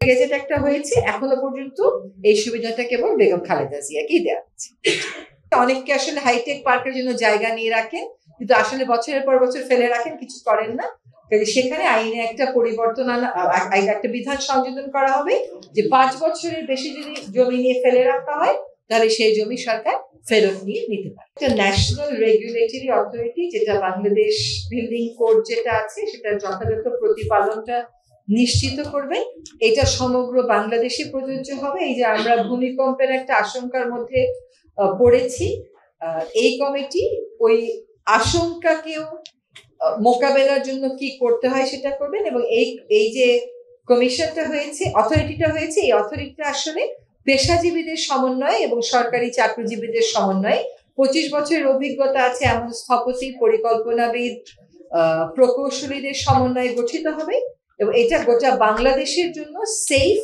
Gazette একটা হয়েছে, এখনো পর্যন্ত এই সুবিধাটা কেবল বেগম খালেদা জিয়াকেই দেওয়া হচ্ছে। অনেককে আসলে হাইটেক পার্কের জন্য জায়গা নিয়ে রাখেন, কিন্তু আসলে বছরের পর বছর ফেলে রাখেন, কিছু করেন না। সেখানে আইনে একটা পরিবর্তন একটা বিধান সংযোজন করা হবে যে 5 বছরের বেশি যদি জমি নিয়ে ফেলে রাখা হয় তাহলে সেই জমি সরকার ফেরত নিয়ে নিতে পারে। একটা ন্যাশনাল রেগুলেটরি অথরিটি, যেটা বাংলাদেশ বিল্ডিং কোড যেটা আছে সেটার যথাযথ প্রতিপালনটা নিশ্চিত করবে। এটা সমগ্র বাংলাদেশে প্রযোজ্য হবে। এই যে আমরা ভূমিকম্পের একটা আশঙ্কার মধ্যে পড়েছি, এই কমিটি ওই আশঙ্কাকেও মোকাবেলার জন্য কি করতে হয় সেটা করবেন। এবং এই যে কমিশনটা হয়েছে, অথরিটিটা হয়েছে, এই অথরিটিটা আসলে পেশাজীবীদের সমন্বয়ে এবং সরকারি চাকরিজীবীদের সমন্বয়ে 25 বছরের অভিজ্ঞতা আছে এমন স্থপতি, পরিকল্পনাবিদ, প্রকৌশলীদের সমন্বয়ে গঠিত হবে। এবং এটা গোটা বাংলাদেশের জন্য সেফ,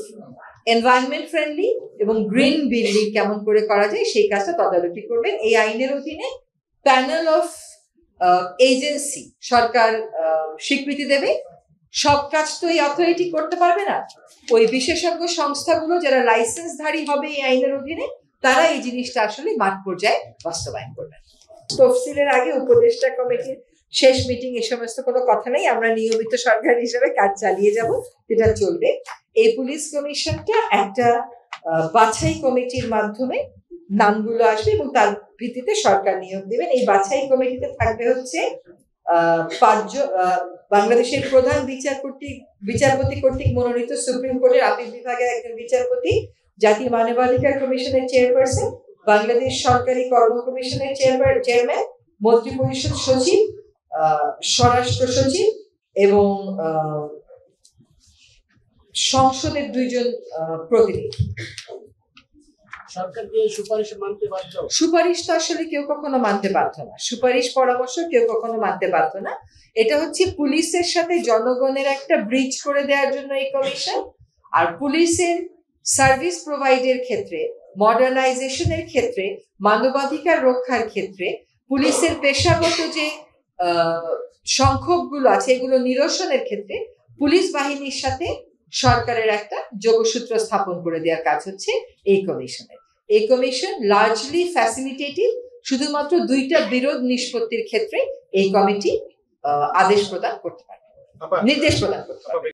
এনভায়রনমেন্ট ফ্রেন্ডলি এবং গ্রিন বিল্ডিং কেমন করে করা যায় সেই কাজটা তদারকি করবেন। এই আইনের অধীনে প্যানেল অফ এজেন্সি সরকার স্বীকৃতি দেবে। সব কাজ তো এই অথরিটি করতে পারবে না, ওই বিশেষজ্ঞ সংস্থাগুলো যারা লাইসেন্সধারী হবে এই আইনের অধীনে, তারা এই জিনিসটা আসলে মাঠ পর্যায়ে বাস্তবায়ন করবেন। তফসিলের আগে উপদেষ্টা কমিটির শেষ মিটিং, এ সমস্ত কোনো কথা নেই। আমরা নিয়মিত সরকার হিসেবে কাজ চালিয়ে যাব, যেটা চলবে। এই পুলিশ কমিশনটা একটা বাছাই কমিটির মাধ্যমে নামগুলো আসবে এবং তার ভিত্তিতে সরকার নিয়োগ দেবেন। এই বাছাই কমিটিতে থাকবে হচ্ছে 5 জন বাংলাদেশের প্রধান বিচারপতি কর্তৃক মনোনীত সুপ্রিম কোর্টের আপিল বিভাগের একজন বিচারপতি, জাতীয় মানবাধিকার কমিশনের চেয়ারপারসন, বাংলাদেশ সরকারি কর্ম কমিশনের চেয়ারম্যান, মন্ত্রিপরিষদ সচিব, স্বরাষ্ট্র সচিব এবং সংসদের 2 জন প্রতিনিধি। সরকারকে সুপারিশ মানতে বাধ্য? সুপারিশ তো আসলে কেউ কখনো মানতে বাধ্য না, সুপারিশ পরামর্শ কেউ কখনো মানতে বাধ্য না। এটা হচ্ছে পুলিশের সাথে জনগণের একটা ব্রিজ করে দেওয়ার জন্য এই কমিশন। আর পুলিশের সার্ভিস প্রোভাইডের ক্ষেত্রে, মডার্নাইজেশনের ক্ষেত্রে, মানবাধিকার রক্ষার ক্ষেত্রে, পুলিশের পেশাগত যে সংক্ষোভগুলো আছে এগুলো নিরসনের ক্ষেত্রে পুলিশ বাহিনীর সাথে সরকারের একটা যোগসূত্র স্থাপন করে দেওয়ার কাজ হচ্ছে এই কমিশনের। এই কমিশন লার্জলি ফ্যাসিলিটেটিভ, শুধুমাত্র 2টা বিরোধ নিষ্পত্তির ক্ষেত্রে এই কমিটি আদেশ প্রদান করতে পারে, নির্দেশ প্রদান করতে পারে।